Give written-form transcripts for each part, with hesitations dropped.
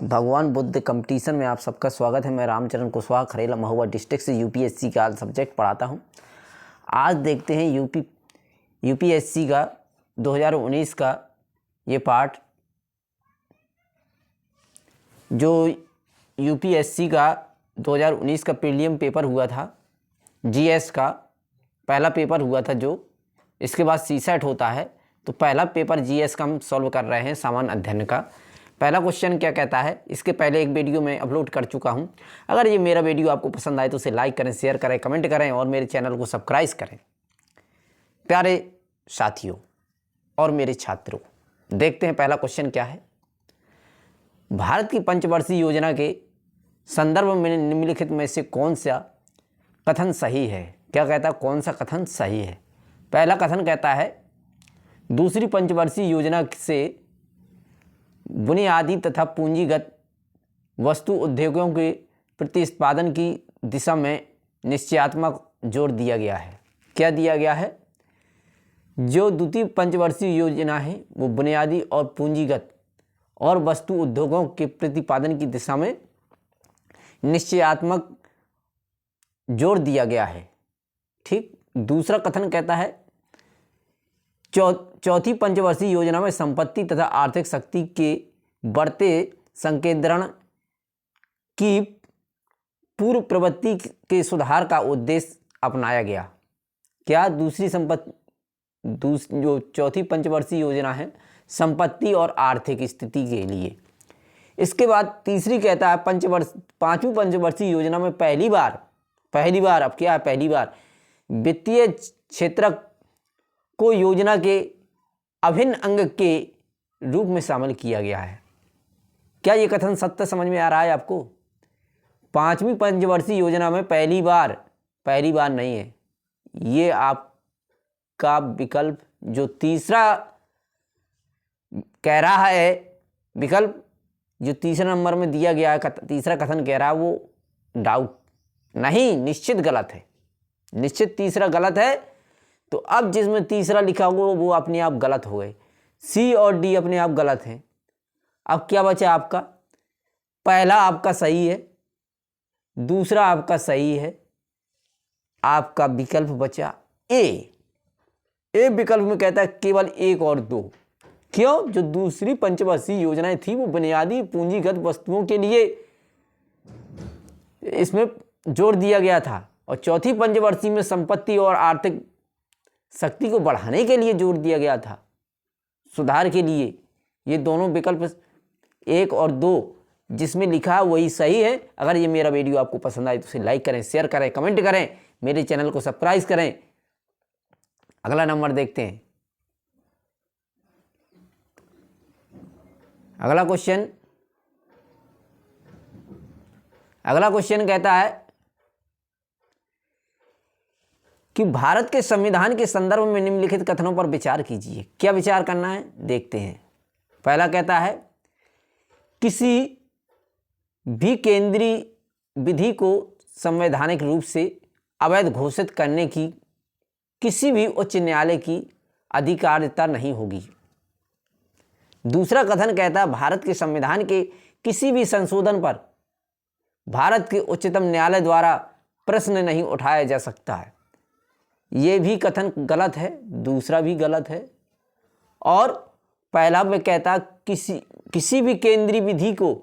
भगवान बुद्ध कंपटीशन में आप सबका स्वागत है। मैं रामचरण कुशवाहा, खरेला, महुआ डिस्ट्रिक्ट से यूपीएससी का सब्जेक्ट पढ़ाता हूं। आज देखते हैं यूपीएससी का 2019 का ये पार्ट, जो यूपीएससी का 2019 का प्रीलिम पेपर हुआ था। जीएस का पहला पेपर हुआ था, जो इसके बाद सीसेट होता है। तो पहला पेपर जीएस का हम सॉल्व कर रहे हैं, सामान्य अध्ययन का। पहला क्वेश्चन क्या कहता है, इसके पहले एक वीडियो में अपलोड कर चुका हूं। अगर ये मेरा वीडियो आपको पसंद आए तो उसे लाइक करें, शेयर करें, कमेंट करें और मेरे चैनल को सब्सक्राइब करें। प्यारे साथियों और मेरे छात्रों, देखते हैं पहला क्वेश्चन क्या है। भारत की पंचवर्षीय योजना के संदर्भ में निम्नलिखित में से कौन सा कथन सही है? क्या कहता है, कौन सा कथन सही है? पहला कथन कहता है, दूसरी पंचवर्षीय योजना से बुनियादी तथा पूंजीगत वस्तु उद्योगों के प्रतिस्पर्धा की दिशा में निश्चयात्मक जोर दिया गया है। क्या दिया गया है? जो द्वितीय पंचवर्षीय योजना है वो बुनियादी और पूंजीगत और वस्तु उद्योगों के प्रतिपादन की दिशा में निश्चयात्मक जोर दिया गया है। ठीक। दूसरा कथन कहता है, चौथी पंचवर्षीय योजना में संपत्ति तथा आर्थिक शक्ति के बढ़ते संकेंद्रण की पूर्व प्रवृत्ति के सुधार का उद्देश्य अपनाया गया। क्या? जो चौथी पंचवर्षीय योजना है संपत्ति और आर्थिक स्थिति के लिए। इसके बाद तीसरी कहता है, पांचवी पंचवर्षीय योजना में पहली बार अब क्या है, पहली बार वित्तीय क्षेत्र को योजना के अभिन्न अंग के रूप में शामिल किया गया है। क्या ये कथन सत्य समझ में आ रहा है आपको? पांचवी पंचवर्षीय योजना में पहली बार नहीं है, ये आपका विकल्प जो तीसरा कह रहा है, विकल्प जो तीसरा नंबर में दिया गया है, तीसरा कथन कह रहा है, वो डाउट नहीं, निश्चित गलत है। निश्चित तीसरा गलत है। तो अब जिसमें तीसरा लिखा हुआ वो अपने आप गलत हो गए। सी और डी अपने आप गलत हैं। अब क्या बचा आपका? पहला आपका सही है, दूसरा आपका सही है, आपका विकल्प बचा ए विकल्प में कहता है केवल 1 और 2। क्यों? जो दूसरी पंचवर्षीय योजनाएं थी वो बुनियादी पूंजीगत वस्तुओं के लिए इसमें जोर दिया गया था, और चौथी पंचवर्षीय में संपत्ति और आर्थिक शक्ति को बढ़ाने के लिए जोर दिया गया था, सुधार के लिए। ये दोनों विकल्प 1 और 2 जिसमें लिखा है वही सही है। अगर ये मेरा वीडियो आपको पसंद आए तो उसे लाइक करें, शेयर करें, कमेंट करें, मेरे चैनल को सब्सक्राइब करें। अगला नंबर देखते हैं। अगला क्वेश्चन कहता है कि भारत के संविधान के संदर्भ में निम्नलिखित कथनों पर विचार कीजिए। क्या विचार करना है, देखते हैं। पहला कहता है, किसी भी केंद्रीय विधि को संवैधानिक रूप से अवैध घोषित करने की किसी भी उच्च न्यायालय की अधिकारिता नहीं होगी। दूसरा कथन कहता है, भारत के संविधान के किसी भी संशोधन पर भारत के उच्चतम न्यायालय द्वारा प्रश्न नहीं उठाया जा सकता है। ये भी कथन गलत है, दूसरा भी गलत है। और पहला में कहता, किसी भी केंद्रीय विधि को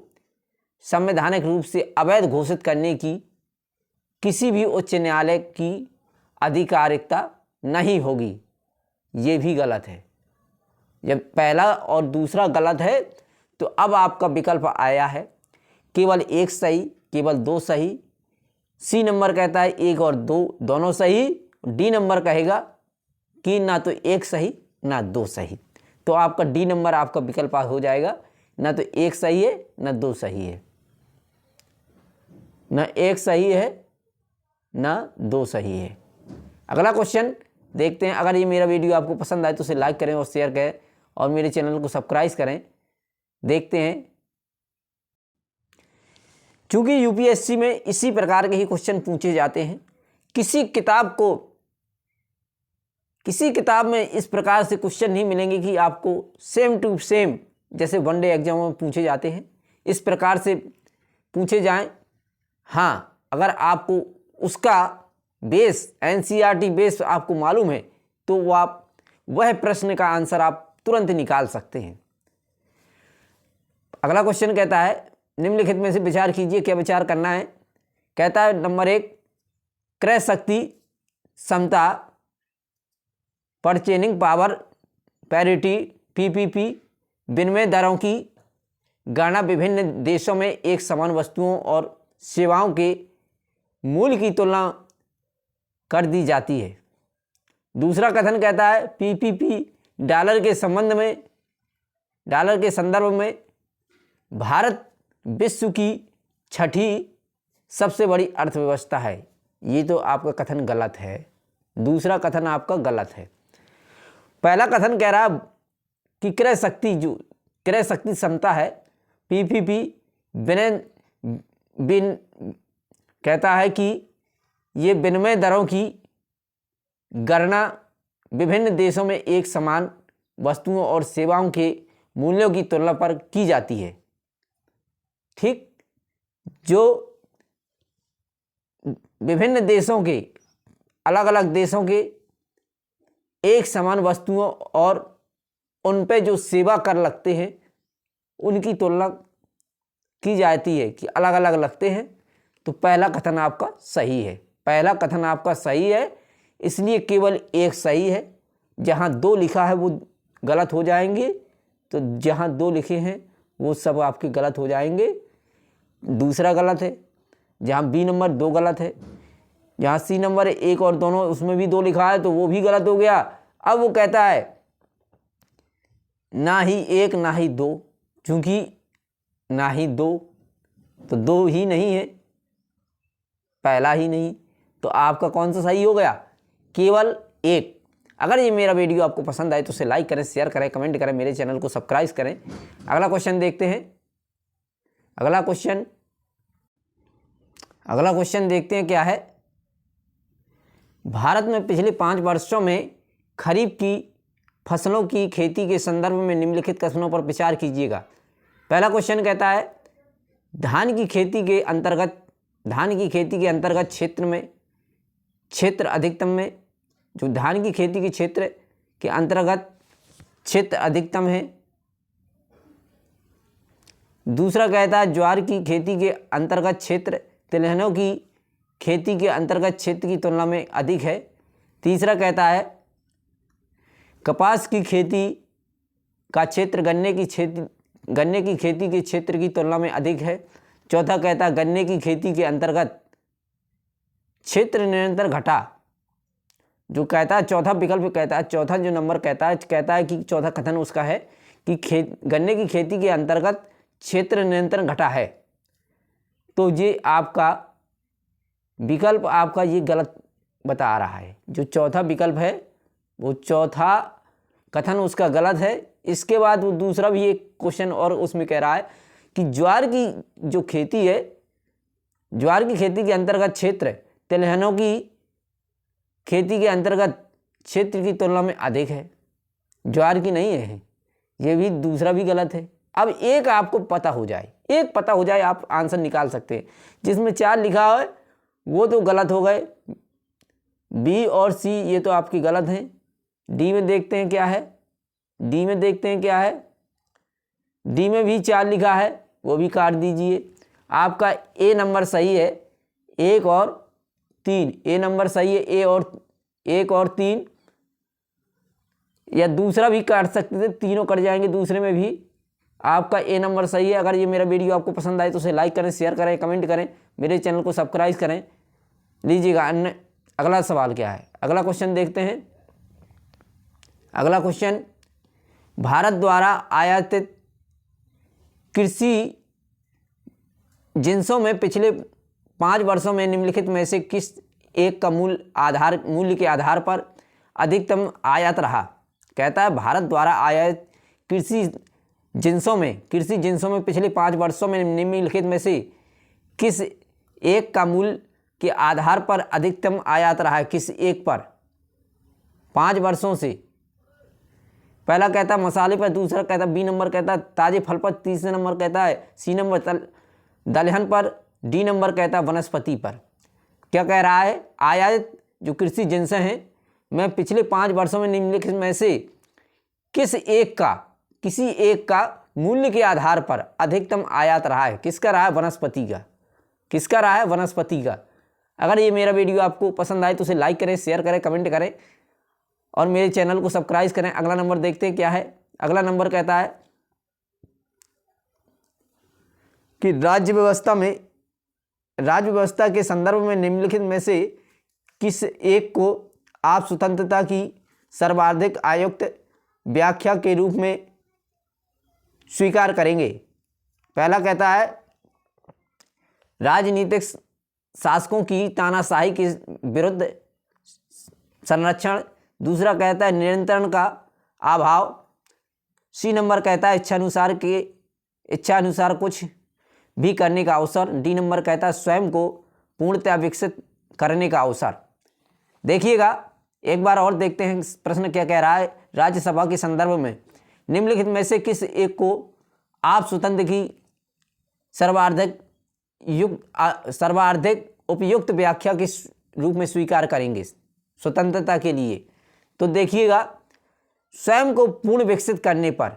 संवैधानिक रूप से अवैध घोषित करने की किसी भी उच्च न्यायालय की अधिकारिता नहीं होगी। ये भी गलत है। जब पहला और दूसरा गलत है तो अब आपका विकल्प आया है केवल 1 सही, केवल 2 सही। सी नंबर कहता है 1 और 2 दोनों सही। डी नंबर कहेगा कि ना तो 1 सही ना 2 सही। तो आपका डी नंबर आपका विकल्प हो जाएगा, ना तो 1 सही है ना 2 सही है, ना 1 सही है ना 2 सही है। अगला क्वेश्चन देखते हैं। अगर ये मेरा वीडियो आपको पसंद आए तो उसे लाइक करें और शेयर करें और मेरे चैनल को सब्सक्राइब करें। देखते हैं। क्योंकि यूपीएससी में इसी प्रकार के ही क्वेश्चन पूछे जाते हैं। किसी किताब में इस प्रकार से क्वेश्चन नहीं मिलेंगे कि आपको सेम टू सेम जैसे वनडे एग्जाम में पूछे जाते हैं। इस प्रकार से पूछे जाएं। हाँ, अगर आपको उसका बेस एनसीईआरटी बेस आपको मालूम है तो वो आप वह प्रश्न का आंसर आप तुरंत निकाल सकते हैं। अगला क्वेश्चन कहता है निम्नलिखित में से विचार कीजिए। क्या विचार करना है? कहता है नंबर 1, क्रय शक्ति समता, परचेनिंग पावर पैरिटी, पीपीपी, विनिमय दरों की गणना विभिन्न देशों में एक समान वस्तुओं और सेवाओं के मूल्य की तुलना कर दी जाती है। दूसरा कथन कहता है पीपीपी डॉलर के संदर्भ में भारत विश्व की छठी सबसे बड़ी अर्थव्यवस्था है। ये तो आपका कथन गलत है। दूसरा कथन आपका गलत है। पहला कथन कह रहा कि क्रय शक्ति क्षमता है, पीपीपी कहता है कि ये विनिमय दरों की गणना विभिन्न देशों में एक समान वस्तुओं और सेवाओं के मूल्यों की तुलना पर की जाती है। ठीक, जो विभिन्न देशों के अलग अलग देशों के एक समान वस्तुओं और उन पे जो सेवा कर लगते हैं उनकी तुलना की जाती है कि अलग अलग लगते हैं। तो पहला कथन आपका सही है। पहला कथन आपका सही है, इसलिए केवल एक सही है। जहाँ 2 लिखा है वो गलत हो जाएंगे, तो जहाँ 2 लिखे हैं वो सब आपके गलत हो जाएंगे। दूसरा गलत है, जहाँ बी नंबर 2 गलत है, जहाँ सी नंबर 1 और दोनों उसमें भी 2 लिखा है तो वो भी गलत हो गया। अब वो कहता है ना ही 1 ना ही 2, चूंकि ना ही 2 तो 2 ही नहीं है, पहला ही नहीं, तो आपका कौन सा सही हो गया? केवल 1। अगर ये मेरा वीडियो आपको पसंद आए तो उसे लाइक करें, शेयर करें, कमेंट करें, मेरे चैनल को सब्सक्राइब करें। अगला क्वेश्चन देखते हैं। अगला क्वेश्चन देखते हैं क्या है। भारत में पिछले 5 वर्षों में खरीफ की फसलों की खेती के संदर्भ में निम्नलिखित कथनों पर विचार कीजिएगा। पहला क्वेश्चन कहता है धान की खेती के अंतर्गत क्षेत्र अधिकतम में, जो धान की खेती के क्षेत्र के अंतर्गत क्षेत्र अधिकतम है। दूसरा कहता है ज्वार की खेती के अंतर्गत क्षेत्र तिलहनों की खेती के अंतर्गत क्षेत्र की तुलना में अधिक है। तीसरा कहता है कपास की खेती का क्षेत्र गन्ने की खेती के क्षेत्र की तुलना में अधिक है। चौथा कहता है गन्ने की खेती के अंतर्गत क्षेत्र निरंतर घटा। जो कहता है चौथा विकल्प कहता है, चौथा जो नंबर कहता है कि चौथा कथन उसका है कि गन्ने की खेती के अंतर्गत क्षेत्र निरंतर घटा है। तो ये आपका विकल्प आपका ये गलत बता रहा है। जो चौथा विकल्प है वो चौथा कथन उसका गलत है। इसके बाद वो दूसरा भी एक क्वेश्चन और उसमें कह रहा है कि ज्वार की जो खेती है, ज्वार की खेती के अंतर्गत क्षेत्र तिलहनों की खेती के अंतर्गत क्षेत्र की तुलना में अधिक है, ज्वार की नहीं है। ये भी दूसरा भी गलत है। अब एक आपको पता हो जाए, आप आंसर निकाल सकते हैं। जिसमें 4 लिखा है वो तो गलत हो गए, बी और सी ये तो आपकी गलत हैं। डी में देखते हैं क्या है। डी में भी 4 लिखा है, वो भी काट दीजिए। आपका ए नंबर सही है, 1 और 3। ए नंबर सही है, 1 और 3, या दूसरा भी काट सकते थे, तीनों कट जाएंगे दूसरे में भी। आपका ए नंबर सही है। अगर ये मेरा वीडियो आपको पसंद आए तो उसे लाइक करें, शेयर करें, कमेंट करें, मेरे चैनल को सब्सक्राइब करें। लीजिएगा अगला सवाल क्या है। अगला क्वेश्चन देखते हैं। अगला क्वेश्चन भारत द्वारा आयातित कृषि जिन्सों में पिछले 5 वर्षों में निम्नलिखित में से किस एक का मूल्य के आधार पर अधिकतम आयात रहा। कहता है भारत द्वारा आयात कृषि जिन्सों में पिछले 5 वर्षों में निम्नलिखित में से किस एक का मूल्य के आधार पर अधिकतम आयात रहा है। किस एक पर 5 वर्षों से पहला कहता है मसाले पर, दूसरा कहता है बी नंबर कहता है ताजे फल पर, तीसरा नंबर कहता है सी नंबर दलहन पर, डी नंबर कहता है वनस्पति पर। क्या कह रहा है, आयात जो कृषि जिन्स हैं मैं पिछले 5 वर्षों में निम्नलिखित में से किसी एक का मूल्य के आधार पर अधिकतम आयात रहा है। किसका रहा है, वनस्पति का। किसका रहा है, वनस्पति का। अगर ये मेरा वीडियो आपको पसंद आए तो उसे लाइक करें, शेयर करें, कमेंट करें और मेरे चैनल को सब्सक्राइब करें। अगला नंबर देखते हैं क्या है। अगला नंबर कहता है कि राज्य व्यवस्था के संदर्भ में निम्नलिखित में से किस एक को आप स्वतंत्रता की सर्वाधिक आयुक्त व्याख्या के रूप में स्वीकार करेंगे। पहला कहता है राजनीतिक शासकों की तानाशाही के विरुद्ध संरक्षण, दूसरा कहता है नियंत्रण का अभाव, सी नंबर कहता है इच्छा अनुसार कुछ भी करने का अवसर, डी नंबर कहता है स्वयं को पूर्णतः विकसित करने का अवसर। देखिएगा एक बार और देखते हैं प्रश्न क्या कह रहा है। राज्यसभा के संदर्भ में निम्नलिखित में से किस एक को आप स्वतंत्र की सर्वाधिक उपयुक्त व्याख्या के रूप में स्वीकार करेंगे स्वतंत्रता के लिए। तो देखिएगा स्वयं को पूर्ण विकसित करने पर,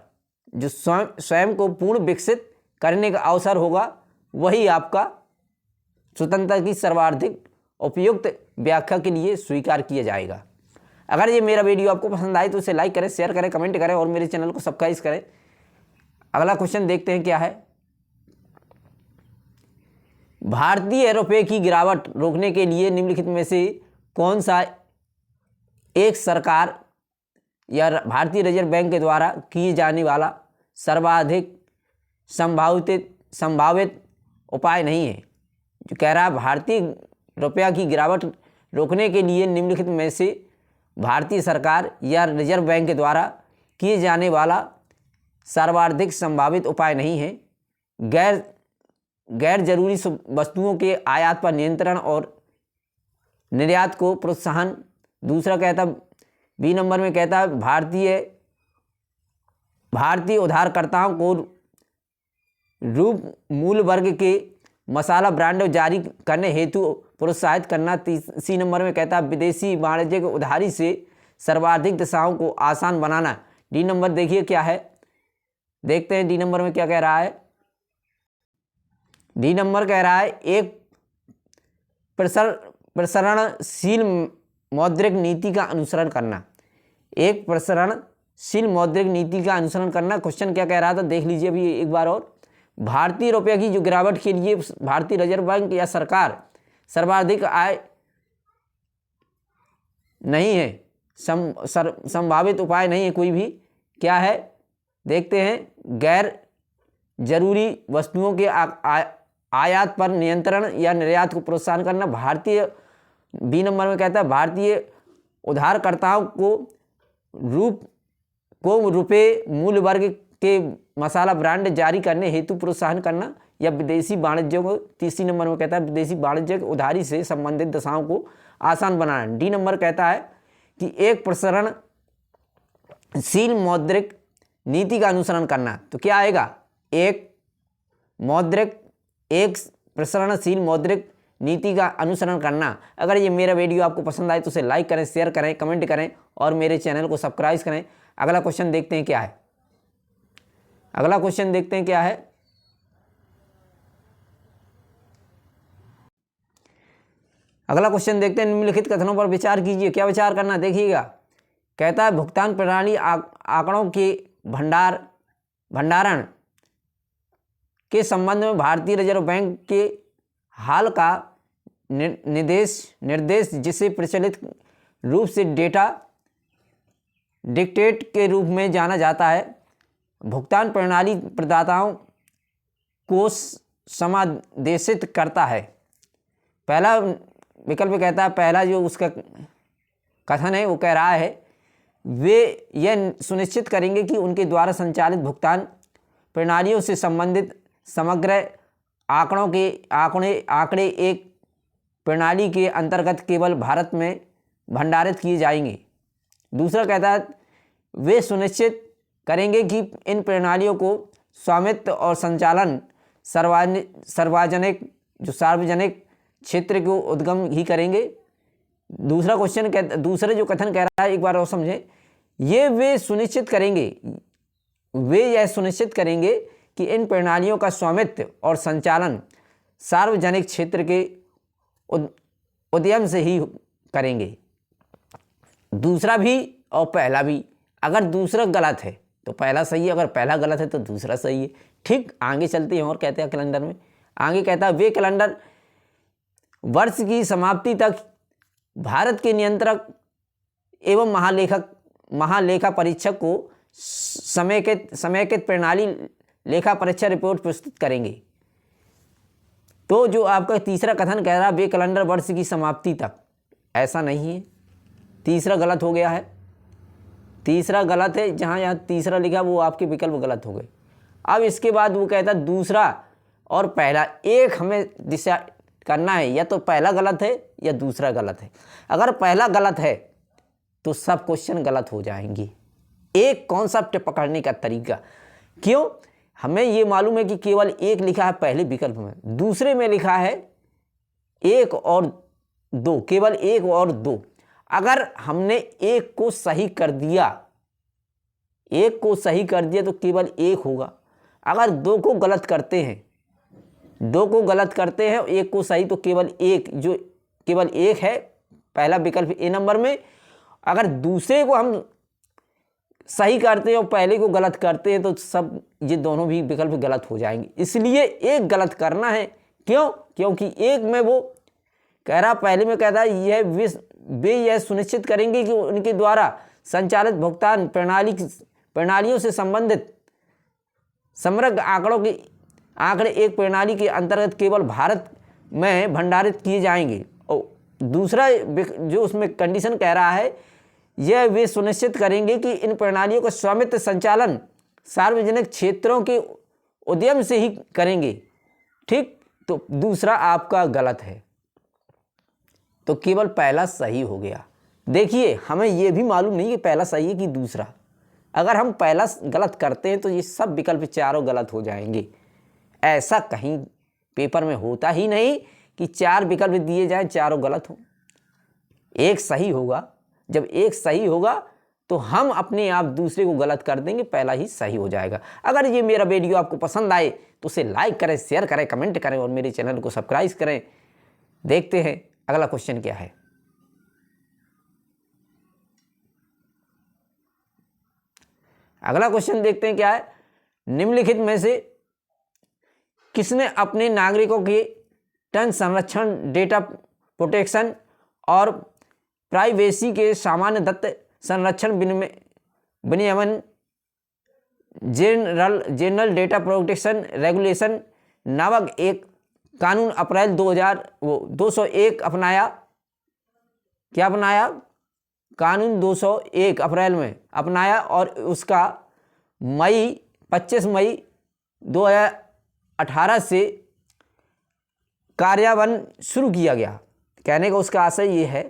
जो स्वयं को पूर्ण विकसित करने का अवसर होगा वही आपका स्वतंत्रता की सर्वाधिक उपयुक्त व्याख्या के लिए स्वीकार किया जाएगा। अगर ये मेरा वीडियो आपको पसंद आए तो इसे लाइक करें, शेयर करें, कमेंट करें और मेरे चैनल को सब्सक्राइब करें। अगला क्वेश्चन देखते हैं क्या है। भारतीय रुपये की गिरावट रोकने के लिए निम्नलिखित में से कौन सा एक सरकार या भारतीय रिजर्व बैंक के द्वारा किए जाने वाला सर्वाधिक संभावित उपाय नहीं है। जो कह रहा है भारतीय रुपया की गिरावट रोकने के लिए निम्नलिखित में से भारतीय सरकार या रिजर्व बैंक के द्वारा किए जाने वाला सर्वाधिक संभावित उपाय नहीं है। गैर जरूरी वस्तुओं के आयात पर नियंत्रण और निर्यात को प्रोत्साहन, दूसरा कहता बी नंबर में कहता है भारतीय उधारकर्ताओं को रूप मूल वर्ग के मसाला ब्रांड जारी करने हेतु प्रोत्साहित करना, सी नंबर में कहता है विदेशी वाणिज्यिक उधारी से सर्वाधिक दशाओं को आसान बनाना। डी नंबर देखिए क्या है, देखते हैं डी नंबर में क्या कह रहा है। डी नंबर कह रहा है एक प्रसरणशील मौद्रिक नीति का अनुसरण करना। एक प्रसरणशील मौद्रिक नीति का अनुसरण करना। क्वेश्चन क्या कह रहा था देख लीजिए अभी एक बार और। भारतीय रुपये की जो गिरावट के लिए भारतीय रिजर्व बैंक या सरकार सर्वाधिक आय नहीं है, संभावित उपाय नहीं है कोई भी। क्या है देखते हैं, गैर जरूरी वस्तुओं के आयात पर नियंत्रण या निर्यात को प्रोत्साहन करना। भारतीय बी नंबर में कहता है भारतीय उधारकर्ताओं को रुपये मूल वर्ग के मसाला ब्रांड जारी करने हेतु प्रोत्साहन करना, या विदेशी वाणिज्यों को, तीसरी नंबर में कहता है विदेशी वाणिज्यिक उधारी से संबंधित दशाओं को आसान बनाना। डी नंबर कहता है कि एक प्रसरणशील मौद्रिक नीति का अनुसरण करना। तो क्या आएगा, एक प्रसरणशील मौद्रिक नीति का अनुसरण करना। अगर ये मेरा वीडियो आपको पसंद आए तो उसे लाइक करें, शेयर करें, कमेंट करें और मेरे चैनल को सब्सक्राइब करें। अगला क्वेश्चन देखते हैं क्या है। अगला क्वेश्चन देखते हैं क्या है। अगला क्वेश्चन देखते हैं, निम्नलिखित कथनों पर विचार कीजिए। क्या विचार करना देखिएगा। कहता है भुगतान प्रणाली आंकड़ों के भंडारण के संबंध में भारतीय रिजर्व बैंक के हाल का निर्देश जिसे प्रचलित रूप से डेटा डिक्टेट के रूप में जाना जाता है, भुगतान प्रणाली प्रदाताओं को समादेशित करता है। पहला विकल्प कहता है, पहला जो उसका कथन है वो कह रहा है वे यह सुनिश्चित करेंगे कि उनके द्वारा संचालित भुगतान प्रणालियों से संबंधित समग्र आंकड़े एक प्रणाली के अंतर्गत केवल भारत में भंडारित किए जाएंगे। दूसरा कहता है वे सुनिश्चित करेंगे कि इन प्रणालियों को स्वामित्व और संचालन सार्वजनिक क्षेत्र को उद्गम ही करेंगे। दूसरा दूसरे जो कथन कह रहा है, एक बार और समझें। वे यह सुनिश्चित करेंगे कि इन प्रणालियों का स्वामित्व और संचालन सार्वजनिक क्षेत्र के उद्यम से ही करेंगे। दूसरा भी और पहला भी, अगर दूसरा गलत है तो पहला सही है, अगर पहला गलत है तो दूसरा सही है। ठीक, आगे चलते हैं और कहते हैं कैलेंडर में। आगे कहता है वे कैलेंडर वर्ष की समाप्ति तक भारत के नियंत्रक एवं महालेखा परीक्षक को समेकित प्रणाली लेखा परीक्षा रिपोर्ट प्रस्तुत करेंगे। तो जो आपका तीसरा कथन कह रहा है वे कैलेंडर वर्ष की समाप्ति तक, ऐसा नहीं है, तीसरा गलत हो गया है। तीसरा गलत है, जहाँ यहाँ तीसरा लिखा वो आपके विकल्प गलत हो गए। अब इसके बाद वो कहता है दूसरा और पहला एक हमें दिशा करना है, या तो पहला गलत है या दूसरा गलत है। अगर पहला गलत है तो सब क्वेश्चन गलत हो जाएंगे। एक कॉन्सेप्ट पकड़ने का तरीका, क्यों, हमें ये मालूम है कि केवल एक लिखा है पहले विकल्प में, दूसरे में लिखा है एक और दो, केवल एक और दो। अगर हमने एक को सही कर दिया तो केवल एक होगा। अगर दो को गलत करते हैं एक को सही, तो केवल एक है, पहला विकल्प ए नंबर में। अगर दूसरे को हम सही करते हैं और पहले को गलत करते हैं तो सब ये दोनों भी विकल्प गलत हो जाएंगे। इसलिए एक गलत करना है। क्यों? क्योंकि एक में वो कह रहा, पहले में कहता है वे यह सुनिश्चित करेंगे कि उनके द्वारा संचालित भुगतान प्रणालियों से संबंधित समग्र आंकड़े एक प्रणाली के अंतर्गत केवल भारत में भंडारित किए जाएंगे। और दूसरा जो उसमें कंडीशन कह रहा है, यह वे सुनिश्चित करेंगे कि इन प्रणालियों का स्वामित्व संचालन सार्वजनिक क्षेत्रों के उद्यम से ही करेंगे। ठीक, तो दूसरा आपका गलत है, तो केवल पहला सही हो गया। देखिए, हमें यह भी मालूम नहीं कि पहला सही है कि दूसरा। अगर हम पहला गलत करते हैं तो ये सब विकल्प चारों गलत हो जाएंगे। ऐसा कहीं पेपर में होता ही नहीं कि चार विकल्प दिए जाएं, चारों गलत हो। एक सही होगा। जब एक सही होगा तो हम अपने आप दूसरे को गलत कर देंगे, पहला ही सही हो जाएगा। अगर ये मेरा वीडियो आपको पसंद आए तो उसे लाइक करें, शेयर करें, कमेंट करें और मेरे चैनल को सब्सक्राइब करें। देखते हैं अगला क्वेश्चन क्या है। अगला क्वेश्चन देखते हैं क्या है। निम्नलिखित में से किसने अपने नागरिकों के टन संरक्षण, डेटा प्रोटेक्शन और प्राइवेसी के सामान्य दत्त संरक्षण विनियमन जनरल डेटा प्रोटेक्शन रेगुलेशन नामक एक कानून अप्रैल 201 अपनाया? क्या अपनाया? कानून 201 अप्रैल में अपनाया और उसका 25 मई 2018 से कार्यान्वयन शुरू किया गया। कहने का उसका आशय ये है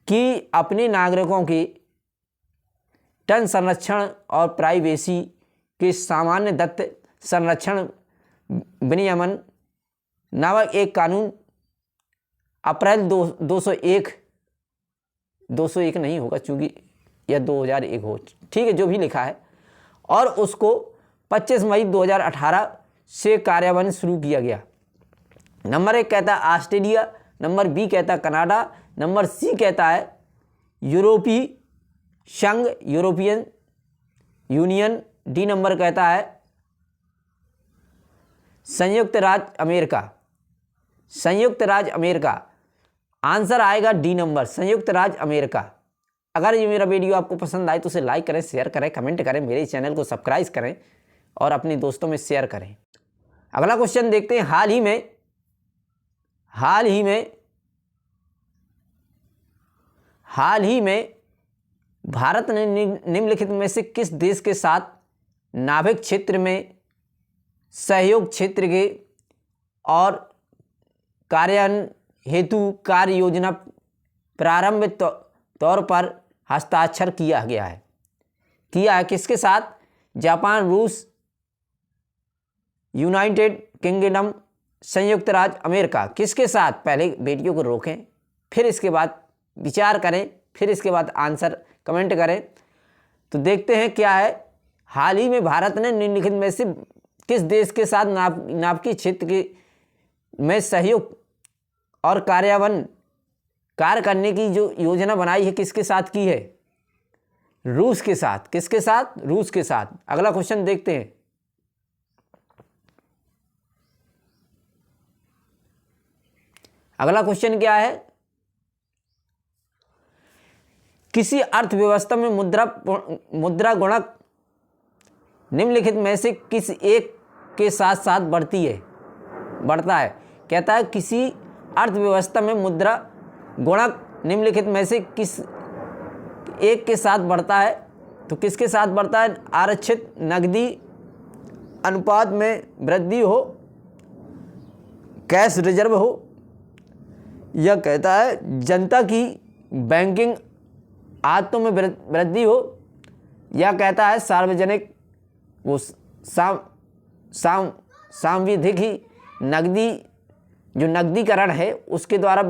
कि अपने नागरिकों के टन संरक्षण और प्राइवेसी के सामान्य दत्त संरक्षण विनियमन नामक एक कानून अप्रैल 201 नहीं होगा, चूंकि यह 2001 हो, ठीक है, जो भी लिखा है, और उसको 25 मई 2018 से कार्यान्वयन शुरू किया गया। नंबर 1 कहता है ऑस्ट्रेलिया, नंबर बी कहता है कनाडा, नंबर सी कहता है यूरोपीय संघ, यूरोपियन यूनियन, डी नंबर कहता है संयुक्त राज्य अमेरिका। संयुक्त राज्य अमेरिका आंसर आएगा डी नंबर, संयुक्त राज्य अमेरिका। अगर ये मेरा वीडियो आपको पसंद आए तो उसे लाइक करें, शेयर करें, कमेंट करें, मेरे चैनल को सब्सक्राइब करें और अपने दोस्तों में शेयर करें। अगला क्वेश्चन देखते हैं। हाल ही में भारत ने निम्नलिखित में से किस देश के साथ नाभिक क्षेत्र में सहयोग क्षेत्र के और कार्यान्वयन हेतु कार्य योजना प्रारंभिक तौर पर हस्ताक्षर किया गया है? किया है किसके साथ? जापान, रूस, यूनाइटेड किंगडम, संयुक्त राज्य अमेरिका, किसके साथ? पहले वीडियो को रोकें, फिर इसके बाद विचार करें, फिर इसके बाद आंसर कमेंट करें। तो देखते हैं क्या है। हाल ही में भारत ने निम्नलिखित में से किस देश के साथ नाभिकीय क्षेत्र के में सहयोग और कार्य करने की जो योजना बनाई है किसके साथ की है? रूस के साथ। किसके साथ? रूस के साथ। अगला क्वेश्चन देखते हैं। अगला क्वेश्चन क्या है? किसी अर्थव्यवस्था में मुद्रा गुणक निम्नलिखित में से किस एक के साथ साथ बढ़ता है। कहता है किसी अर्थव्यवस्था में मुद्रा गुणक निम्नलिखित में से किस एक के साथ बढ़ता है। तो किसके साथ बढ़ता है? आरक्षित नकदी अनुपात में वृद्धि हो, कैश रिजर्व हो, यह कहता है जनता की बैंकिंग आदतों में वृद्धि हो, यह कहता है सार्वजनिक वो सांविधिक ही नकदी जो नकदीकरण है उसके द्वारा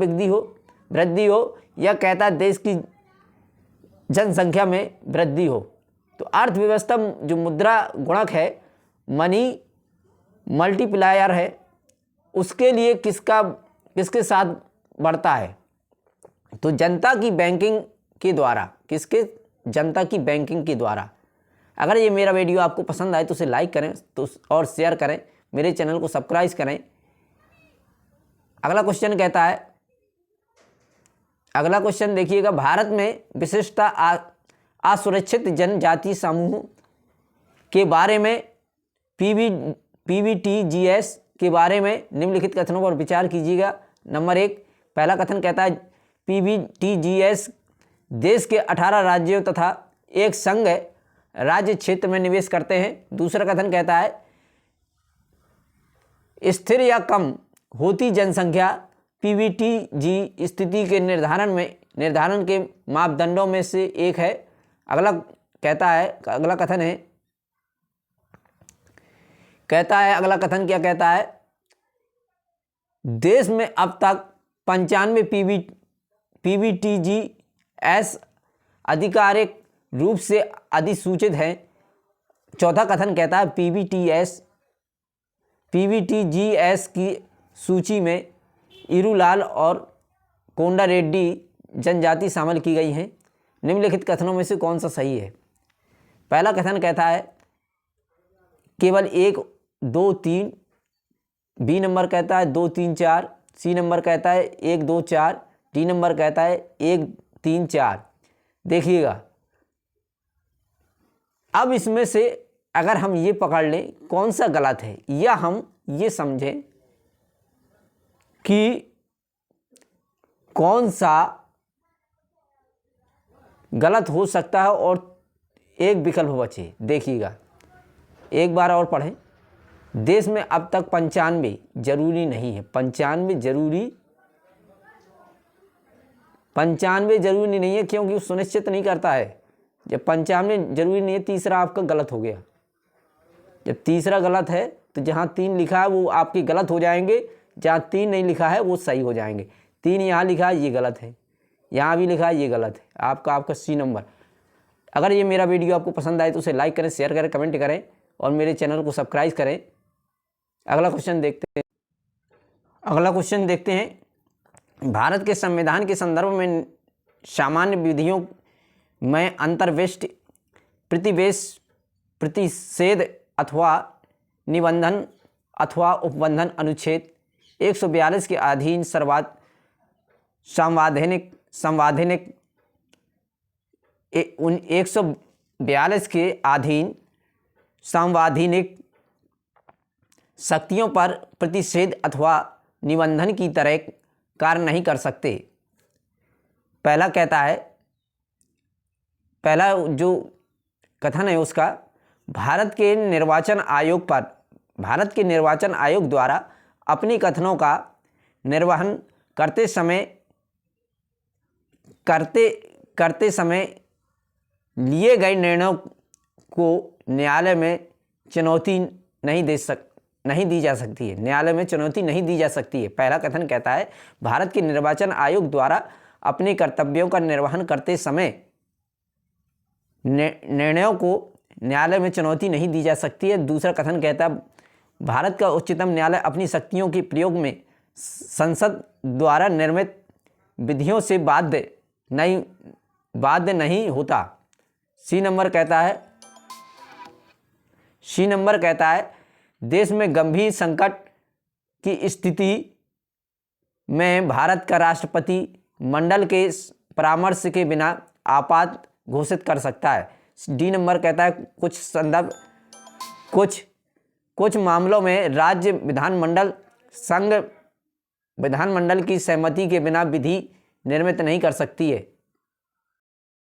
वृद्धि हो, यह कहता है देश की जनसंख्या में वृद्धि हो। तो अर्थव्यवस्था जो मुद्रा गुणक है, मनी मल्टीप्लायर है, उसके लिए किसके साथ बढ़ता है? तो जनता की बैंकिंग के द्वारा। किसके? जनता की बैंकिंग के द्वारा। अगर ये मेरा वीडियो आपको पसंद आए तो उसे लाइक करें और शेयर करें, मेरे चैनल को सब्सक्राइब करें। अगला क्वेश्चन कहता है, अगला क्वेश्चन देखिएगा, भारत में विशिष्ट असुरक्षित जनजातीय समूह के बारे में PVTGS के बारे में निम्नलिखित कथनों पर विचार कीजिएगा। नंबर 1, पहला कथन कहता है PVTGS देश के 18 राज्यों तथा एक संघ राज्य क्षेत्र में निवेश करते हैं। दूसरा कथन कहता है स्थिर या कम होती जनसंख्या PVTG स्थिति के निर्धारण के मापदंडों में से एक है। अगला कथन है, अगला कथन क्या कहता है? देश में अब तक 95 PVTGS आधिकारिक रूप से अधिसूचित हैं। चौथा कथन कहता है PVTGS की सूची में इरूलाल और कोंडा रेड्डी जनजाति शामिल की गई हैं। निम्नलिखित कथनों में से कौन सा सही है? पहला कथन कहता है केवल 1, 2, 3। बी नंबर कहता है 2, 3, 4। सी नंबर कहता है 1, 2, 4। डी नंबर कहता है 1, 3, 4। देखिएगा, अब इसमें से अगर हम ये पकड़ लें कौन सा गलत है, या हम ये समझें कि कौन सा गलत हो सकता है और एक विकल्प बचे। देखिएगा, एक बार और पढ़ें। देश में अब तक 95 जरूरी नहीं है। 95 जरूरी नहीं है, क्योंकि वो सुनिश्चित नहीं करता है। जब 95 जरूरी नहीं है, तीसरा आपका गलत हो गया। जब तीसरा गलत है तो जहाँ 3 लिखा है वो आपके गलत हो जाएंगे, जहाँ 3 नहीं लिखा है वो सही हो जाएंगे। 3 यहाँ लिखा है ये गलत है, यहाँ भी लिखा है ये गलत है। आपका सी नंबर। अगर ये मेरा वीडियो आपको पसंद आए तो उसे लाइक करें, शेयर करें, कमेंट करें और मेरे चैनल को सब्सक्राइब करें। अगला क्वेश्चन देखते हैं। भारत के संविधान के संदर्भ में सामान्य विधियों में अंतर्विष्ट प्रतिषेध अथवा निबंधन अथवा उपबंधन अनुच्छेद 142 के अधीन संवैधानिक 142 के अधीन संवैधानिक शक्तियों पर प्रतिषेध अथवा निबंधन की तरह कार्य नहीं कर सकते। पहला कहता है, पहला जो कथन है उसका, भारत के निर्वाचन आयोग द्वारा अपनी कथनों का निर्वहन करते समय लिए गए को न्यायालय में चुनौती नहीं दी जा सकती है। न्यायालय में चुनौती नहीं दी जा सकती है। पहला कथन कहता है भारत के निर्वाचन आयोग द्वारा अपने कर्तव्यों का निर्वहन करते समय निर्णयों को न्यायालय में चुनौती नहीं दी जा सकती है। दूसरा कथन कहता है भारत का उच्चतम न्यायालय अपनी शक्तियों के प्रयोग में संसद द्वारा निर्मित विधियों से बाध्य नहीं होता। सी नंबर कहता है देश में गंभीर संकट की स्थिति में भारत का राष्ट्रपति मंडल के परामर्श के बिना आपात घोषित कर सकता है। डी नंबर कहता है कुछ मामलों में राज्य विधानमंडल संघ विधानमंडल की सहमति के बिना विधि निर्मित नहीं कर सकती है।